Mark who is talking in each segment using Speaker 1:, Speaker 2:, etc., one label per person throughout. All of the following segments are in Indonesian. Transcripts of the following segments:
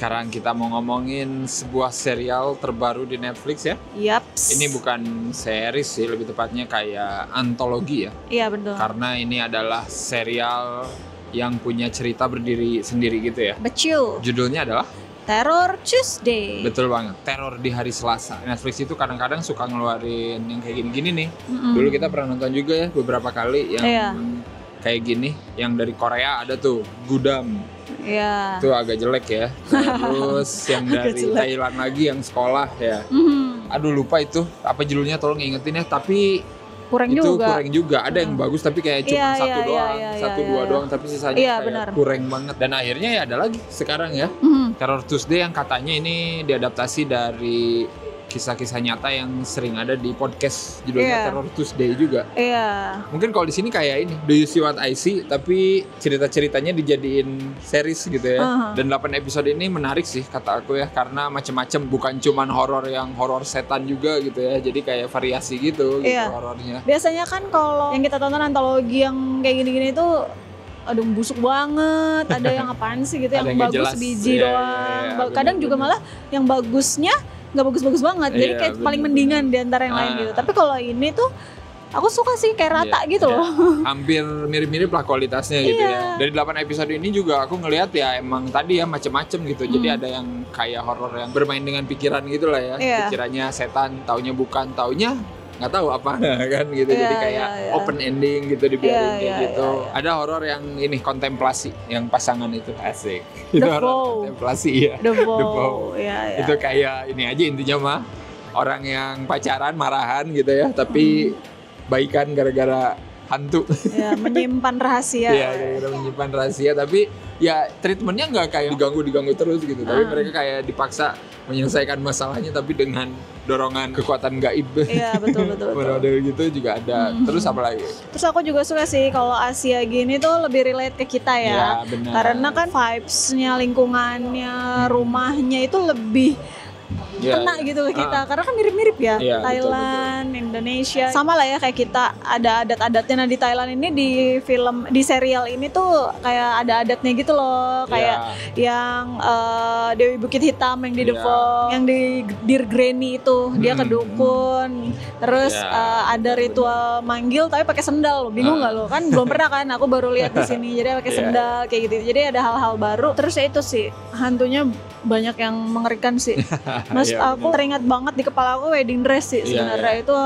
Speaker 1: Sekarang kita mau ngomongin sebuah serial terbaru di Netflix ya.
Speaker 2: Yaps.
Speaker 1: Ini bukan series sih, lebih tepatnya kayak antologi ya.
Speaker 2: Iya betul.
Speaker 1: Karena ini adalah serial yang punya cerita berdiri sendiri gitu ya.
Speaker 2: Betul.
Speaker 1: Judulnya adalah
Speaker 2: Terror Tuesday.
Speaker 1: betul banget, teror di hari Selasa. Netflix itu kadang-kadang suka ngeluarin yang kayak gini-gini nih.
Speaker 2: Mm-mm.
Speaker 1: Dulu kita pernah nonton juga ya beberapa kali yang
Speaker 2: Iya.
Speaker 1: kayak gini. Yang dari Korea ada tuh, Gudam.
Speaker 2: Iya.
Speaker 1: Itu agak jelek ya. Terus yang
Speaker 2: Agak
Speaker 1: dari
Speaker 2: jelek.
Speaker 1: Thailand lagi yang sekolah ya.
Speaker 2: Mhm.
Speaker 1: Aduh lupa itu apa judulnya, tolong ingetin ya. Tapi
Speaker 2: Kurang
Speaker 1: itu
Speaker 2: juga.
Speaker 1: kurang juga. Ada yang bagus tapi kayak cuma
Speaker 2: Iya,
Speaker 1: satu
Speaker 2: iya,
Speaker 1: doang,
Speaker 2: iya,
Speaker 1: satu
Speaker 2: iya,
Speaker 1: dua
Speaker 2: iya.
Speaker 1: doang. Tapi sisanya
Speaker 2: Iya,
Speaker 1: kayak
Speaker 2: benar.
Speaker 1: kurang banget. Dan akhirnya ya ada lagi sekarang ya.
Speaker 2: Mhm.
Speaker 1: Terror Tuesday yang katanya ini diadaptasi dari kisah-kisah nyata yang sering ada di podcast judulnya
Speaker 2: Iya.
Speaker 1: Terror Tuesday juga.
Speaker 2: Iya.
Speaker 1: Mungkin kalau di sini kayak ini, Do You See What I See, tapi cerita-ceritanya dijadiin series gitu ya. Dan 8 episode ini menarik sih kata aku ya, karena macem-macem, bukan cuman horor yang horor setan juga gitu ya. Jadi kayak variasi gitu
Speaker 2: Iya.
Speaker 1: horornya.
Speaker 2: Biasanya kan kalau yang kita tonton antologi yang kayak gini-gini itu aduh busuk banget, ada yang apaan sih gitu,
Speaker 1: Ada
Speaker 2: yang
Speaker 1: yang nggak
Speaker 2: bagus
Speaker 1: jelas.
Speaker 2: biji
Speaker 1: Iya,
Speaker 2: doang.
Speaker 1: iya, iya,
Speaker 2: Kadang juga
Speaker 1: bener-bener.
Speaker 2: malah yang bagusnya nggak bagus-bagus banget, jadi
Speaker 1: Iya,
Speaker 2: kayak paling
Speaker 1: bener-bener.
Speaker 2: mendingan di antara yang lain
Speaker 1: Ah.
Speaker 2: gitu. Tapi kalau ini tuh aku suka sih kayak rata
Speaker 1: Iya,
Speaker 2: gitu
Speaker 1: iya.
Speaker 2: loh.
Speaker 1: Hampir mirip-mirip lah kualitasnya gitu
Speaker 2: Iya.
Speaker 1: ya. Dari 8 episode ini juga aku ngelihat ya emang tadi ya macem-macem gitu. Jadi ada yang kayak horor yang bermain dengan pikiran gitu lah ya.
Speaker 2: Iya.
Speaker 1: Pikirannya setan, taunya bukan, taunya nggak tau apa kan gitu.
Speaker 2: Iya,
Speaker 1: Jadi kayak
Speaker 2: iya, iya.
Speaker 1: open ending gitu dibiarin
Speaker 2: Iya,
Speaker 1: kayak
Speaker 2: iya,
Speaker 1: gitu.
Speaker 2: iya, iya.
Speaker 1: Ada horor yang ini kontemplasi, yang pasangan itu asik.
Speaker 2: The
Speaker 1: Itu horor
Speaker 2: Vow.
Speaker 1: kontemplasi ya.
Speaker 2: The
Speaker 1: Vow.
Speaker 2: Vow, ya, ya.
Speaker 1: Itu kayak ini aja intinya mah, orang yang pacaran marahan gitu ya, tapi baikan gara-gara hantu.
Speaker 2: Ya, menyimpan rahasia.
Speaker 1: Iya, gara-gara menyimpan rahasia, tapi ya treatmentnya nggak kayak diganggu terus gitu, tapi mereka kayak dipaksa menyelesaikan masalahnya tapi dengan dorongan kekuatan gaib.
Speaker 2: Iya, betul.
Speaker 1: Model gitu juga ada. Terus apa lagi?
Speaker 2: Terus aku juga suka sih kalau Asia gini tuh lebih relate ke kita ya.
Speaker 1: Ya, benar.
Speaker 2: Karena kan vibes-nya, lingkungannya, rumahnya itu lebih
Speaker 1: Ya,
Speaker 2: kena gitu ke kita. Karena kan mirip-mirip ya.
Speaker 1: Iya,
Speaker 2: Thailand, Indonesia. Sama lah ya kayak kita ada adat-adatnya. Nah di Thailand ini di film, di serial ini tuh kayak ada adatnya gitu loh. Kayak yang Dewi Bukit Hitam yang di
Speaker 1: Iya.
Speaker 2: Devong, yang di Dear Granny itu dia ke dukun. Terus
Speaker 1: Iya,
Speaker 2: ada ritual manggil tapi pakai sendal. Bingung nggak lo? Kan belum pernah kan? Aku baru lihat di sini. Jadi pakai
Speaker 1: Iya.
Speaker 2: sendal kayak gitu. Jadi ada hal-hal baru. Terus ya itu sih hantunya banyak yang mengerikan sih. Mas,
Speaker 1: Iya,
Speaker 2: aku teringat banget di kepala aku wedding dress sih
Speaker 1: Iya,
Speaker 2: sebenarnya.
Speaker 1: iya.
Speaker 2: Itu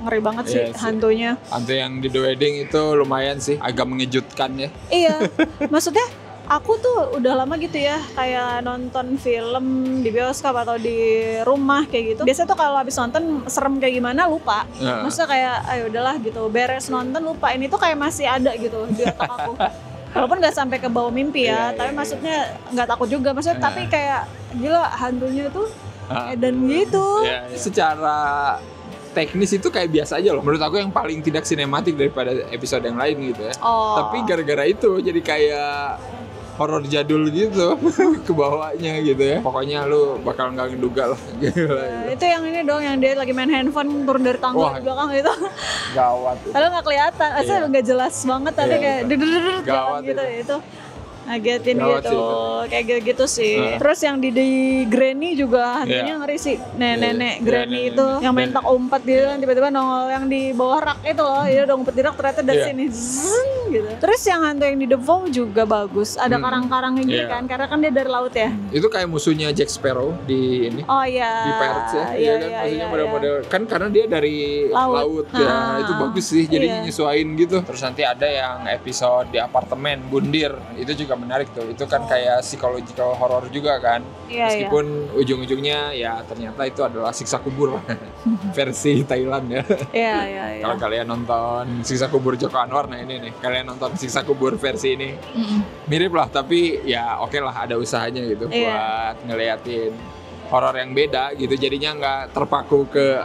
Speaker 2: ngeri banget sih
Speaker 1: Iya sih.
Speaker 2: hantunya.
Speaker 1: Hantu yang di The Wedding itu lumayan sih, agak mengejutkan ya.
Speaker 2: Iya, maksudnya aku tuh udah lama gitu ya kayak nonton film di bioskop atau di rumah kayak gitu. Biasanya tuh kalau habis nonton serem kayak gimana lupa.
Speaker 1: Nah.
Speaker 2: Maksudnya kayak ayo udahlah gitu, beres nonton lupa. Ini tuh kayak masih ada gitu di otak aku. Walaupun nggak sampai ke bawah mimpi ya,
Speaker 1: Iya,
Speaker 2: tapi
Speaker 1: iya,
Speaker 2: maksudnya nggak takut juga. Maksudnya
Speaker 1: Iya.
Speaker 2: tapi kayak gila hantunya tuh edan gitu.
Speaker 1: Ya, secara teknis itu kayak biasa aja loh. Menurut aku yang paling tidak sinematik daripada episode yang lain gitu ya.
Speaker 2: Oh.
Speaker 1: Tapi gara-gara itu jadi kayak horor jadul gitu ke bawahnya gitu ya. Pokoknya lu bakal nggak ngeduga lah. Gila,
Speaker 2: Ya, itu yang ini dong yang dia lagi main handphone turun dari tangga
Speaker 1: Wah.
Speaker 2: di belakang itu.
Speaker 1: Gawat.
Speaker 2: Padahal nggak kelihatan, asal
Speaker 1: Iya.
Speaker 2: nggak jelas banget tadi
Speaker 1: Iya,
Speaker 2: kayak
Speaker 1: betul.
Speaker 2: jalan
Speaker 1: Gawat
Speaker 2: gitu itu. Ngagetin
Speaker 1: Gawat
Speaker 2: gitu,
Speaker 1: sih itu.
Speaker 2: kayak gitu sih. Terus yang di Granny juga
Speaker 1: Iya.
Speaker 2: hantunya ngeri sih. Nenek
Speaker 1: Iya,
Speaker 2: Granny
Speaker 1: nenek.
Speaker 2: itu yang main tak umpat gitu kan tiba-tiba nongol yang di bawah rak itu loh. Iya udah ngumpet di rak ternyata dari
Speaker 1: Iya.
Speaker 2: sini. Zzzz, gitu. Terus yang hantu yang di The Vow juga bagus. Ada karang-karangnya gitu
Speaker 1: Iya.
Speaker 2: kan, karena kan dia dari laut ya.
Speaker 1: Itu kayak musuhnya Jack Sparrow di ini.
Speaker 2: Oh iya.
Speaker 1: Di Pirates ya,
Speaker 2: Iya,
Speaker 1: kan
Speaker 2: iya,
Speaker 1: maksudnya
Speaker 2: iya,
Speaker 1: model-model kan karena dia dari laut, ya itu bagus sih, jadi
Speaker 2: Iya.
Speaker 1: nyesuaiin gitu. Terus nanti ada yang episode di apartemen Bundir, itu juga menarik tuh. Itu kan kayak psychological horror juga kan,
Speaker 2: Iya,
Speaker 1: meskipun ujung-ujungnya ya ternyata itu adalah siksa kubur versi Thailand ya.
Speaker 2: Iya, iya, iya.
Speaker 1: Kalau kalian nonton siksa kubur Joko Anwar, nah ini nih, kalian nonton siksa kubur versi ini mirip lah, tapi ya oke lah ada usahanya gitu
Speaker 2: Iya.
Speaker 1: buat ngeliatin horor yang beda gitu, jadinya nggak terpaku ke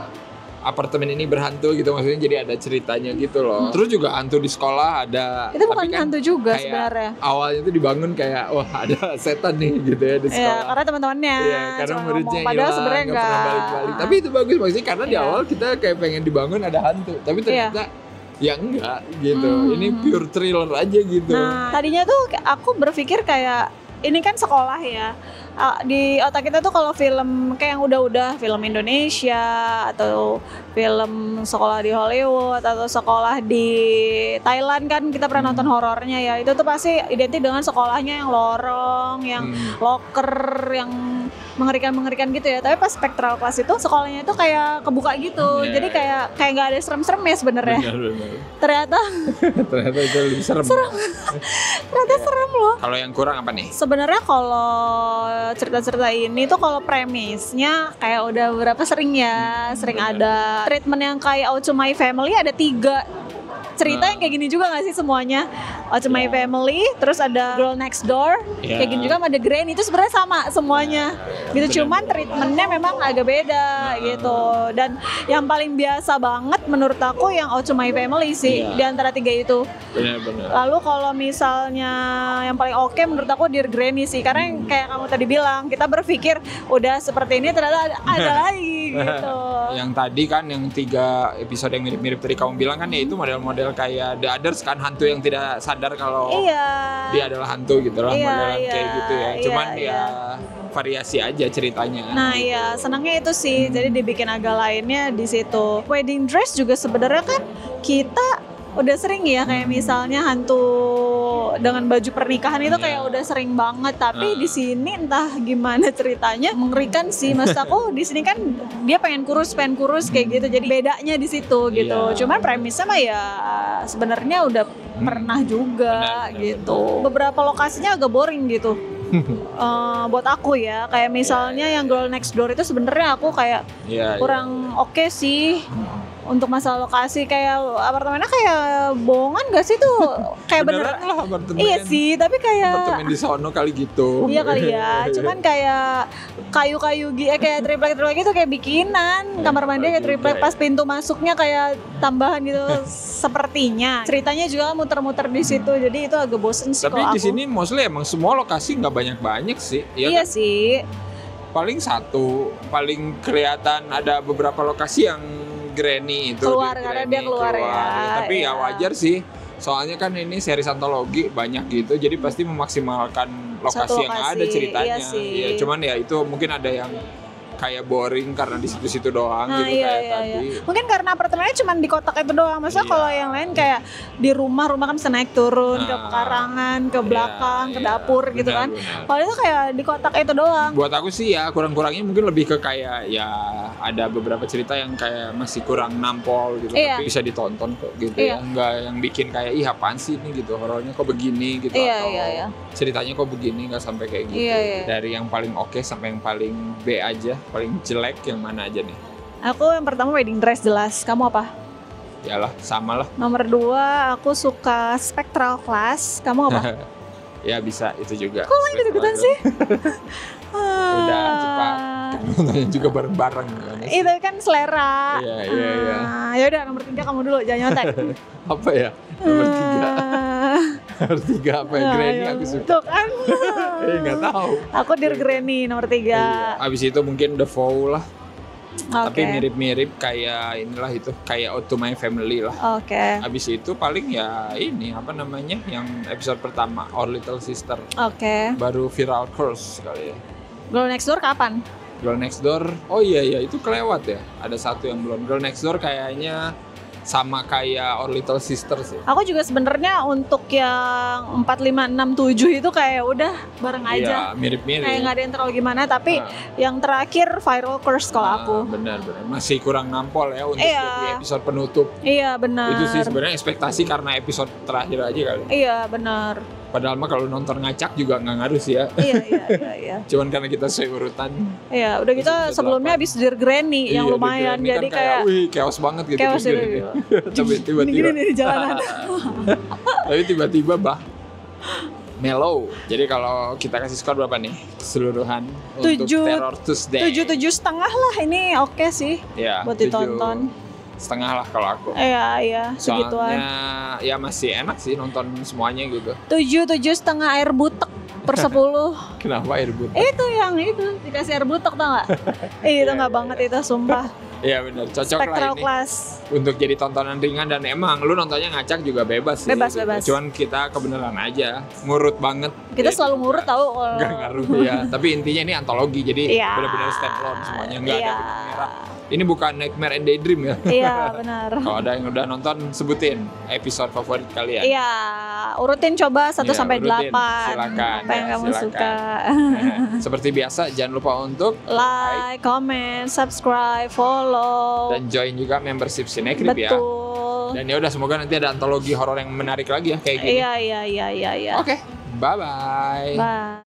Speaker 1: apartemen ini berhantu gitu, maksudnya jadi ada ceritanya gitu loh. Terus juga hantu di sekolah ada.
Speaker 2: Itu bukan
Speaker 1: tapi kan
Speaker 2: hantu juga
Speaker 1: kayak
Speaker 2: sebenarnya.
Speaker 1: awalnya tuh dibangun kayak wah ada setan nih gitu ya di
Speaker 2: Iya,
Speaker 1: sekolah.
Speaker 2: karena teman-temannya.
Speaker 1: Iya, karena
Speaker 2: cuma
Speaker 1: muridnya
Speaker 2: ngomong, padahal
Speaker 1: hilang,
Speaker 2: sebenarnya
Speaker 1: nggak pernah
Speaker 2: enggak.
Speaker 1: balik-balik. Tapi itu bagus maksudnya karena di
Speaker 2: Iya.
Speaker 1: awal kita kayak pengen dibangun ada hantu, tapi ternyata ya enggak gitu. Ini pure thriller aja gitu.
Speaker 2: Nah, tadinya tuh aku berpikir kayak ini kan sekolah ya. Di otak kita tuh kalau film kayak yang udah film Indonesia atau film sekolah di Hollywood atau sekolah di Thailand kan kita pernah nonton horornya ya. Itu tuh pasti identik dengan sekolahnya yang lorong, yang loker, yang mengerikan gitu ya. Tapi pas Spectral Class itu sekolahnya itu kayak kebuka gitu. Jadi kayak nggak ada serem-serem ya sebenarnya. Ternyata
Speaker 1: itu lebih serem.
Speaker 2: Ternyata serem loh.
Speaker 1: Kalau yang kurang apa nih?
Speaker 2: Sebenarnya kalau cerita-cerita ini tuh kalau premisnya kayak udah berapa sering ada treatment yang kayak How to My Family, ada 3 cerita yang kayak gini juga gak sih semuanya? How to My Family, terus ada Girl Next Door, kayak gini juga sama The Granny, itu sebenarnya sama semuanya gitu, cuman treatmentnya memang agak beda gitu. Dan yang paling biasa banget menurut aku yang How to My Family sih di antara 3 itu.
Speaker 1: Benar.
Speaker 2: Lalu kalau misalnya yang paling oke menurut aku Dear Granny sih, karena yang kayak kamu tadi bilang, kita berpikir udah seperti ini ternyata ada lagi gitu.
Speaker 1: Yang tadi kan yang 3 episode yang mirip-mirip tadi kamu bilang kan ya itu model-model kayak The Others kan, hantu yang tidak sadar kalau dia adalah hantu gitu lah, modelan kayak gitu ya. Cuman variasi aja ceritanya.
Speaker 2: Nah iya, senangnya itu sih. Jadi dibikin agak lainnya di situ. Wedding Dress juga sebenarnya kan kita udah sering ya, kayak misalnya hantu dengan baju pernikahan itu kayak udah sering banget, tapi di sini entah gimana ceritanya mengerikan sih. Maksud aku di sini kan dia pengen kurus kayak gitu, jadi bedanya di situ gitu. Cuman premisnya mah ya sebenarnya udah pernah juga gitu. Beberapa lokasinya agak boring gitu. Buat aku ya, kayak misalnya yang Girl Next Door itu sebenarnya aku kayak kurang oke sih. Untuk masalah lokasi, kayak apartemennya kayak bohongan gak sih tuh? Kayak beneran
Speaker 1: lah apartemen.
Speaker 2: Iya sih, tapi kayak
Speaker 1: apartemen di sono kali gitu.
Speaker 2: Iya kali ya, cuman kayak kayu-kayu kayak triplek gitu, kayak bikinan. Kamar mandi kayak triplek, pas pintu masuknya kayak tambahan gitu sepertinya. Ceritanya juga muter-muter di situ, jadi itu agak bosen sih.
Speaker 1: Tapi di sini mostly emang semua lokasi nggak banyak sih.
Speaker 2: Iya
Speaker 1: kan?
Speaker 2: sih.
Speaker 1: Paling paling kelihatan ada beberapa lokasi yang Granny itu
Speaker 2: keluar karena dia keluar ya.
Speaker 1: Tapi ya wajar sih, soalnya kan ini series antologi banyak gitu, jadi pasti memaksimalkan lokasi yang ada ceritanya. Iya, cuman ya itu mungkin ada yang kayak boring karena di situ-situ doang gitu tadi.
Speaker 2: Mungkin karena apartemennya cuma di kotak itu doang. Maksudnya kalau yang lain kayak di rumah kan bisa naik turun ke pekarangan, ke belakang, ke dapur gitu kan. Kalau itu kayak di kotak itu doang.
Speaker 1: Buat aku sih ya kurang-kurangnya mungkin lebih ke kayak ya ada beberapa cerita yang kayak masih kurang nampol gitu, tapi bisa ditonton kok gitu ya. Enggak yang bikin kayak ih apaan sih ini gitu, horornya kok begini gitu atau ceritanya kok begini, nggak sampai kayak gitu. Dari yang paling oke sampai yang paling B aja. Paling jelek yang mana aja nih?
Speaker 2: Aku yang pertama Wedding Dress jelas. Kamu apa?
Speaker 1: Yalah, sama lah.
Speaker 2: Nomor 2 aku suka Spectral Class. Kamu apa?
Speaker 1: Ya bisa itu juga.
Speaker 2: Kok main gitu-gituan sih?
Speaker 1: Udah cepat. Kan nontonnya juga bareng-bareng kan.
Speaker 2: Itu kan selera.
Speaker 1: Iya.
Speaker 2: Ya udah nomor 3 kamu dulu, jangan nyontek.
Speaker 1: Apa ya? Nomor 3. Nomor 3 apa ya? Granny aku suka.
Speaker 2: Tuh kan.
Speaker 1: Nggak tahu.
Speaker 2: Aku Dear Granny nomor 3.
Speaker 1: Abis itu mungkin The Vow lah. Tapi
Speaker 2: Okay.
Speaker 1: mirip-mirip kayak inilah itu, kayak How to My Family lah.
Speaker 2: Oke.
Speaker 1: Abis itu paling ya ini apa namanya yang episode pertama Our Little Sister.
Speaker 2: Oke.
Speaker 1: Baru Viral Curse kali ya.
Speaker 2: Girl Next Door kapan?
Speaker 1: Girl Next Door, oh iya itu kelewat ya. Ada satu yang belum. Girl Next Door kayaknya sama kayak Our Little Sister sih.
Speaker 2: Aku juga sebenarnya untuk yang 4, 5, 6, 7 itu kayak udah bareng aja.
Speaker 1: Iya, mirip-mirip.
Speaker 2: Kayak nggak ada yang terlalu gimana, tapi yang terakhir Viral Curse kalau aku.
Speaker 1: Benar. Masih kurang nampol ya untuk
Speaker 2: Iya.
Speaker 1: jadi episode penutup.
Speaker 2: Iya benar.
Speaker 1: Itu sih sebenarnya ekspektasi karena episode terakhir aja kali.
Speaker 2: Iya benar.
Speaker 1: Padahal mah kalau nonton ngacak juga nggak ngaruh sih ya.
Speaker 2: Iya.
Speaker 1: Cuman karena kita sesuai urutan.
Speaker 2: Iya, udah kita sebelumnya habis Dear Granny yang lumayan,
Speaker 1: Granny
Speaker 2: jadi
Speaker 1: kan kayak wih chaos banget gitu.
Speaker 2: chaos
Speaker 1: gitu. Tapi tiba-tiba
Speaker 2: gini di jalanan.
Speaker 1: Tapi tiba-tiba mellow. Jadi kalau kita kasih skor berapa nih keseluruhan untuk Terror Tuesday?
Speaker 2: 7,5 lah, ini oke sih buat ditonton.
Speaker 1: 7,5 lah kalau aku.
Speaker 2: Iya, segituan.
Speaker 1: Soalnya ya masih enak sih nonton semuanya gitu.
Speaker 2: 7,5 air butek per 10.
Speaker 1: Kenapa air butek?
Speaker 2: Itu yang itu dikasih air butek tau gak? Itu gak banget itu sumpah.
Speaker 1: Iya benar, cocok
Speaker 2: Spectral
Speaker 1: lah ini
Speaker 2: Class.
Speaker 1: untuk jadi tontonan ringan, dan emang lu nontonnya ngacak juga bebas sih.
Speaker 2: Bebas.
Speaker 1: Cuman kita kebenaran aja, ngurut banget.
Speaker 2: Kita selalu ngurut tahu.
Speaker 1: Nggak ngaruh ya. Tapi intinya ini antologi, jadi
Speaker 2: Iya.
Speaker 1: benar-benar standalone semuanya, nggak
Speaker 2: Iya.
Speaker 1: ada benang merah. Ini bukan Nightmare and Daydream ya.
Speaker 2: Iya benar.
Speaker 1: Kalau ada yang udah nonton, sebutin episode favorit kalian.
Speaker 2: Iya, urutin coba 1
Speaker 1: Iya,
Speaker 2: sampai
Speaker 1: urutin.
Speaker 2: 8.
Speaker 1: Silakan,
Speaker 2: Apa yang
Speaker 1: ya,
Speaker 2: kamu
Speaker 1: silakan.
Speaker 2: suka.
Speaker 1: Seperti biasa, jangan lupa untuk
Speaker 2: Like, comment, subscribe, follow.
Speaker 1: dan join juga membership Cinecrip ya.
Speaker 2: Betul.
Speaker 1: Dan ya udah, semoga nanti ada antologi horor yang menarik lagi ya kayak gini.
Speaker 2: Iya.
Speaker 1: Oke, bye-bye.
Speaker 2: Bye.